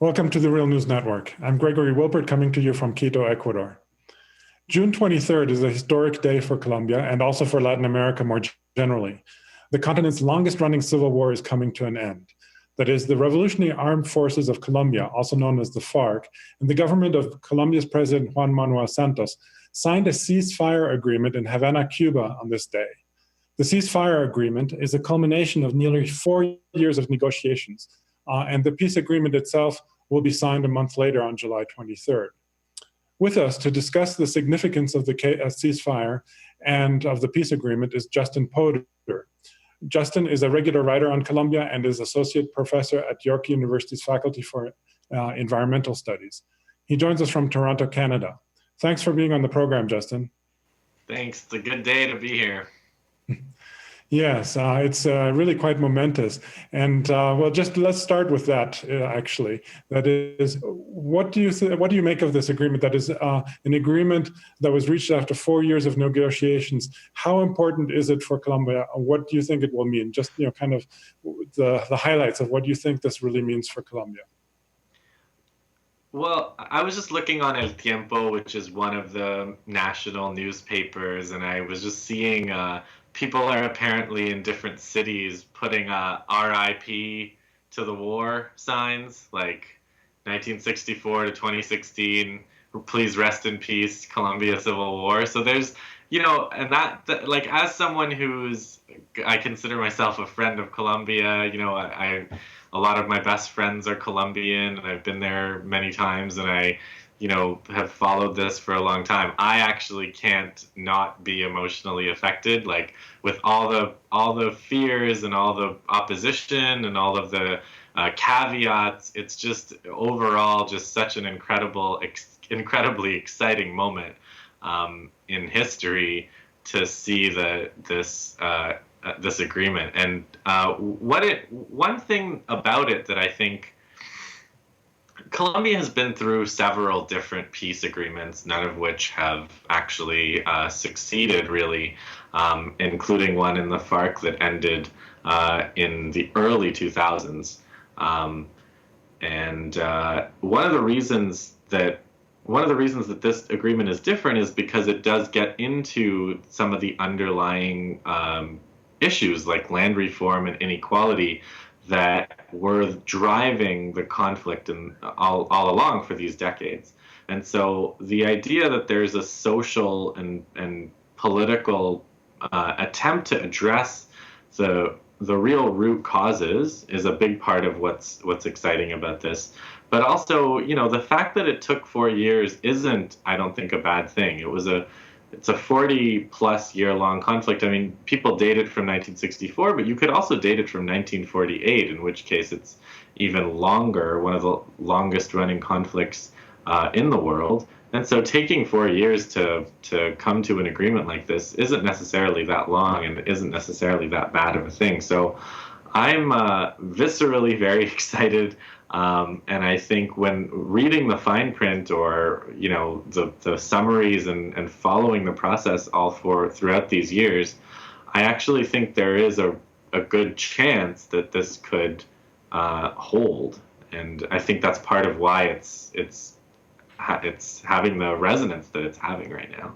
Welcome to the Real News Network. I'm Gregory Wilpert coming to you from Quito, Ecuador. June 23rd is a historic day for Colombia and also for Latin America more generally. The continent's longest running civil war is coming to an end. That is, the Revolutionary Armed Forces of Colombia, also known as the FARC, and the government of Colombia's President Juan Manuel Santos signed a ceasefire agreement in Havana, Cuba on this day. The ceasefire agreement is a culmination of nearly 4 years of negotiations, and the peace agreement itself will be signed a month later on July 23rd. With us to discuss the significance of the ceasefire and of the peace agreement is Justin Podur. Justin is a regular writer on Colombia and is associate professor at York University's Faculty for Environmental Studies. He joins us from Toronto, Canada. Thanks for being on the program, Justin. Thanks. It's a good day to be here. Yes, it's really quite momentous. And well, just let's start with that, actually. That is, what do you make of this agreement? That is an agreement that was reached after 4 years of negotiations. How important is it for Colombia? What do you think it will mean? Just, kind of the highlights of what you think this really means for Colombia. Well, I was just looking on El Tiempo, which is one of the national newspapers, and I was just seeing people are apparently in different cities putting RIP to the war signs, like 1964 to 2016, please rest in peace, Colombia Civil War. So there's, and that like, as someone I consider myself a friend of Colombia, a lot of my best friends are Colombian, and I've been there many times, and I have followed this for a long time. I actually can't not be emotionally affected, like with all the fears and all the opposition and all of the caveats. It's just overall just such an incredibly exciting moment in history to see this agreement. And one thing about it that I think Colombia has been through several different peace agreements, none of which have actually succeeded, really, including one in the FARC that ended in the early 2000s. And one of the reasons that this agreement is different is because it does get into some of the underlying issues like land reform and inequality that were driving the conflict all along for these decades. And so the idea that there's a social and political attempt to address the real root causes is a big part of what's exciting about this. But also, the fact that it took 4 years isn't, I don't think, a bad thing. It's a 40-plus year-long conflict. I mean, people date it from 1964, but you could also date it from 1948, in which case it's even longer, one of the longest-running conflicts in the world. And so taking 4 years to come to an agreement like this isn't necessarily that long and isn't necessarily that bad of a thing. So I'm viscerally very excited. And I think when reading the fine print or, the summaries and following the process throughout these years, I actually think there is a good chance that this could hold. And I think that's part of why it's having the resonance that it's having right now.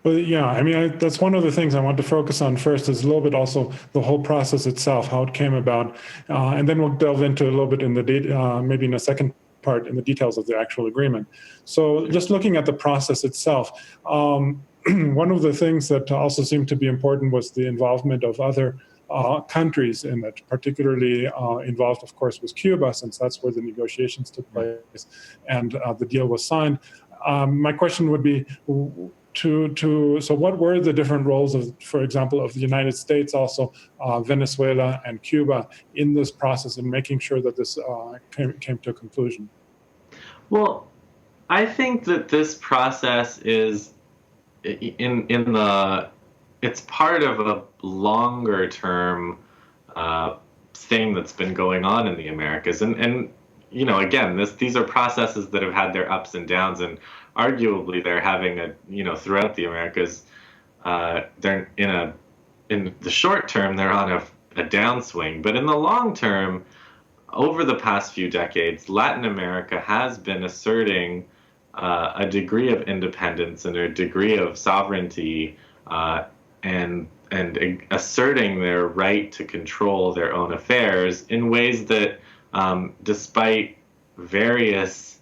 Well, yeah, I mean, that's one of the things I want to focus on first is a little bit also the whole process itself, how it came about. And then we'll delve into a little bit in maybe in a second part in the details of the actual agreement. So just looking at the process itself, one of the things that also seemed to be important was the involvement of other countries in it. Particularly involved, of course, was Cuba, since that's where the negotiations took place and the deal was signed. My question would be, so what were the different roles of, for example, of the United States, also Venezuela and Cuba in this process in making sure that this came to a conclusion? Well, I think that this process is it's part of a longer term thing that's been going on in the Americas. And again, these are processes that have had their ups and downs, and arguably they're having throughout the Americas, they're in the short term, they're on a downswing. But in the long term, over the past few decades, Latin America has been asserting a degree of independence and a degree of sovereignty, and asserting their right to control their own affairs in ways that, despite various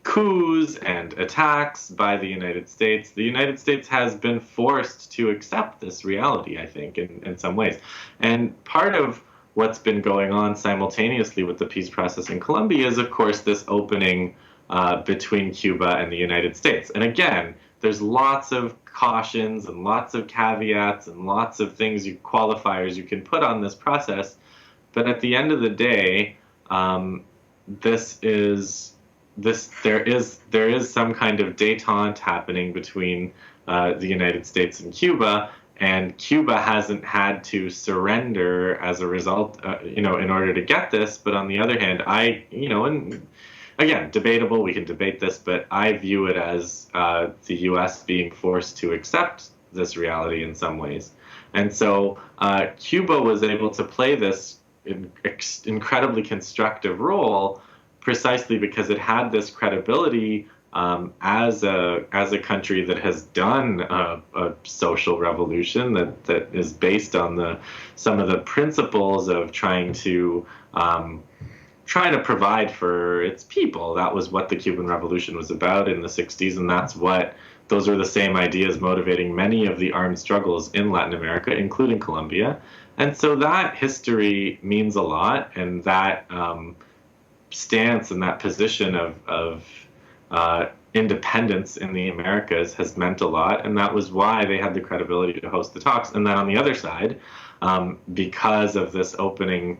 coups and attacks by the United States has been forced to accept this reality, I think, in some ways. And part of what's been going on simultaneously with the peace process in Colombia is, of course, this opening between Cuba and the United States. And again, there's lots of cautions and lots of caveats and lots of things, qualifiers you can put on this process. But at the end of the day, there is some kind of détente happening between the United States and Cuba, and Cuba hasn't had to surrender as a result, in order to get this. But on the other hand, and again, debatable, we can debate this, but I view it as the U.S. being forced to accept this reality in some ways. And so Cuba was able to play this incredibly constructive role precisely because it had this credibility as a country that has done a social revolution that is based on some of the principles of trying to provide for its people. That was what the Cuban Revolution was about in the 60s, and those are the same ideas motivating many of the armed struggles in Latin America, including Colombia. And so that history means a lot, and that stance and that position of independence in the Americas has meant a lot, and that was why they had the credibility to host the talks. And then on the other side, because of this opening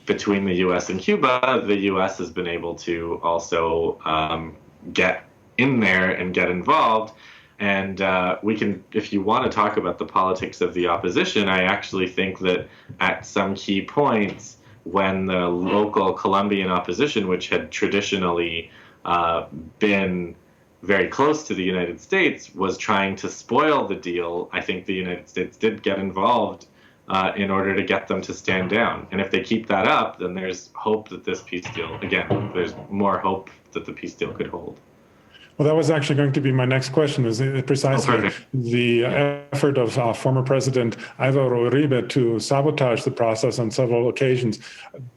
between the U.S. and Cuba, the U.S. has been able to also get in there and get involved. And we can, if you want to talk about the politics of the opposition, I actually think that at some key points, when the local Colombian opposition, which had traditionally been very close to the United States, was trying to spoil the deal, I think the United States did get involved in order to get them to stand down. And if they keep that up, then there's hope that this peace deal, again, there's more hope that the peace deal could hold. Well, that was actually going to be my next question, was precisely the effort of former President Álvaro Uribe to sabotage the process on several occasions.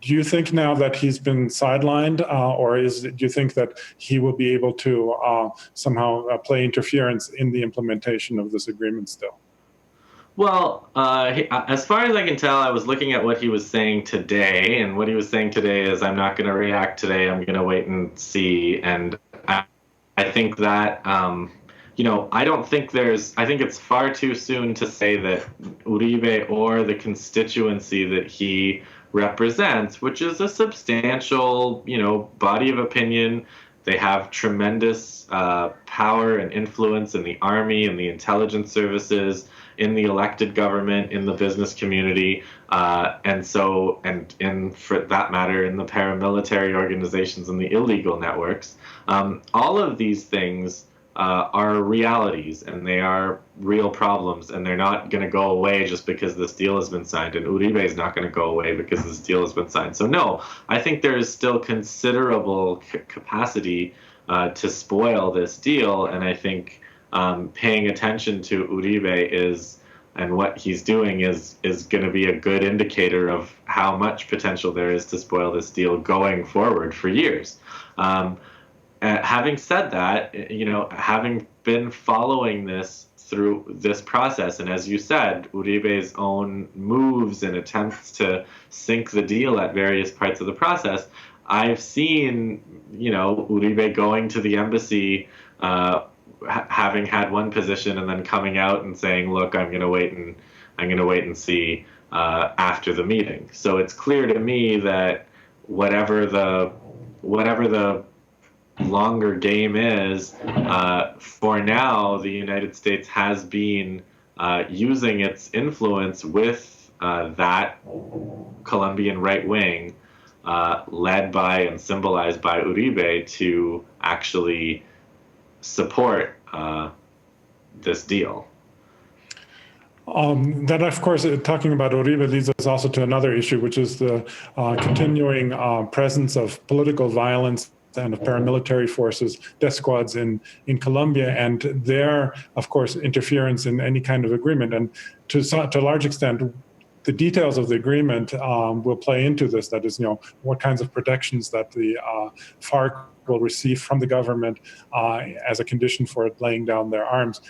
Do you think now that he's been sidelined, or do you think that he will be able to somehow play interference in the implementation of this agreement still? Well, as far as I can tell, I was looking at what he was saying today, and what he was saying today is, I'm not going to react today, I'm going to wait and see. And I think that, I think it's far too soon to say that Uribe or the constituency that he represents, which is a substantial, body of opinion. They have tremendous power and influence in the army and the intelligence services, in the elected government, in the business community, and for that matter, in the paramilitary organizations and the illegal networks. All of these things are realities, and they are real problems, and they're not going to go away just because this deal has been signed, and Uribe is not going to go away because this deal has been signed. So no, I think there is still considerable capacity to spoil this deal, and I think paying attention to Uribe and what he's doing is going to be a good indicator of how much potential there is to spoil this deal going forward for years. Having said that, having been following this through this process, and as you said, Uribe's own moves and attempts to sink the deal at various parts of the process, I've seen, Uribe going to the embassy, having had one position and then coming out and saying, look, I'm going to wait and see after the meeting. So it's clear to me that whatever the longer game is, for now, the United States has been using its influence with that Colombian right wing, led by and symbolized by Uribe, to actually support this deal. Then, of course, talking about Uribe leads us also to another issue, which is the continuing presence of political violence and of paramilitary forces, death squads in Colombia, and their, of course, interference in any kind of agreement. And to a large extent, the details of the agreement will play into this. That is, what kinds of protections that the FARC will receive from the government as a condition for laying down their arms.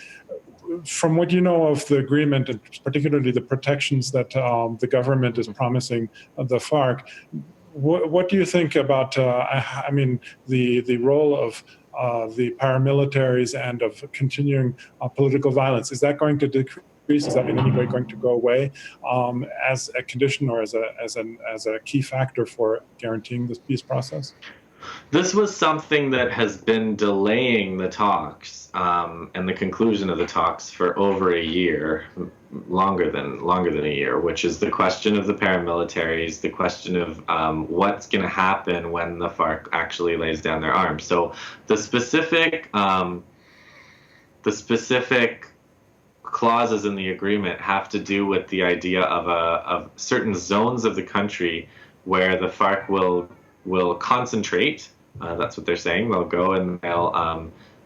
From what you know of the agreement, and particularly the protections that the government is promising the FARC, what do you think about, the role of the paramilitaries and of continuing political violence? Is that going to decrease? Is that in any way going to go away as a condition or as a key factor for guaranteeing this peace process? This was something that has been delaying the talks and the conclusion of the talks for over a year, longer than a year, which is the question of the paramilitaries, the question of what's going to happen when the FARC actually lays down their arms. So the specific clauses in the agreement have to do with the idea of certain zones of the country where the FARC will concentrate. That's what they're saying. They'll go and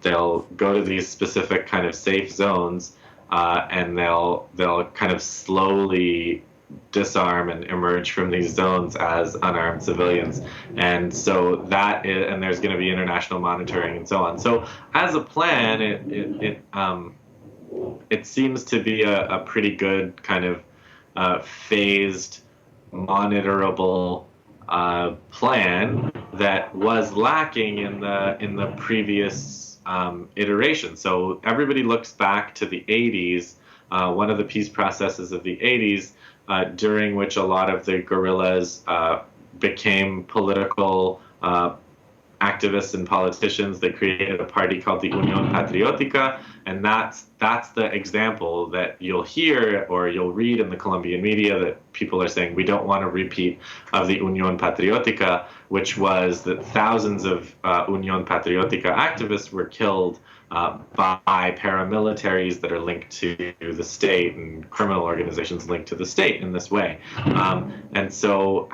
they'll go to these specific kind of safe zones, and they'll kind of slowly disarm and emerge from these zones as unarmed civilians. And so and there's going to be international monitoring and so on. So as a plan, it seems to be a pretty good kind of phased, monitorable plan that was lacking in the previous iteration. So everybody looks back to the 80s, one of the peace processes of the 80s, during which a lot of the guerrillas became political activists and politicians. They created a party called the Unión Patriótica, and that's the example that you'll hear or you'll read in the Colombian media, that people are saying we don't want a repeat of the Unión Patriótica, which was that thousands of Unión Patriótica activists were killed by paramilitaries that are linked to the state and criminal organizations linked to the state in this way. And so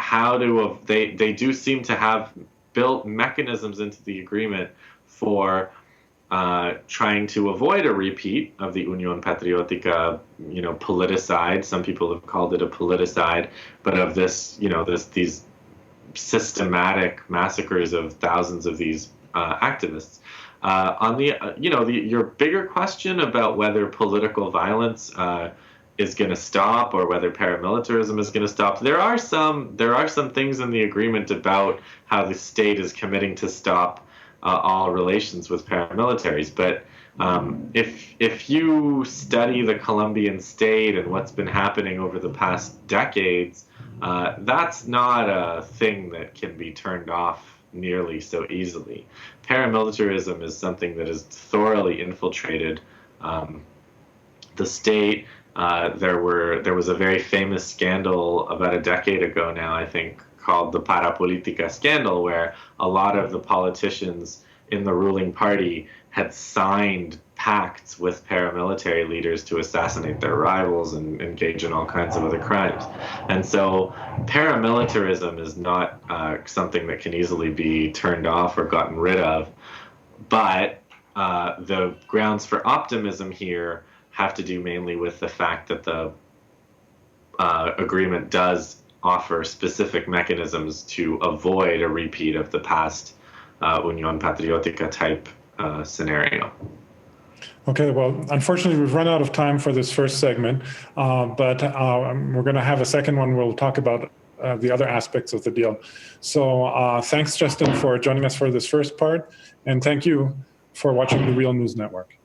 they do seem to have built mechanisms into the agreement for trying to avoid a repeat of the Unión Patriótica, politicide. Some people have called it a politicide, but of this, these systematic massacres of thousands of these activists. On your bigger question about whether political violence is going to stop or whether paramilitarism is going to stop, there are some things in the agreement about how the state is committing to stop all relations with paramilitaries. But if you study the Colombian state and what's been happening over the past decades, that's not a thing that can be turned off nearly so easily. Paramilitarism is something that has thoroughly infiltrated the state. There was a very famous scandal about a decade ago now, I think, called the Parapolitica scandal, where a lot of the politicians in the ruling party had signed pacts with paramilitary leaders to assassinate their rivals and engage in all kinds of other crimes. And so paramilitarism is not something that can easily be turned off or gotten rid of. But the grounds for optimism here have to do mainly with the fact that the agreement does offer specific mechanisms to avoid a repeat of the past Unión Patriótica type scenario. Okay, well, unfortunately, we've run out of time for this first segment, but we're going to have a second one. We'll talk about the other aspects of the deal. So thanks, Justin, for joining us for this first part, and thank you for watching the Real News Network.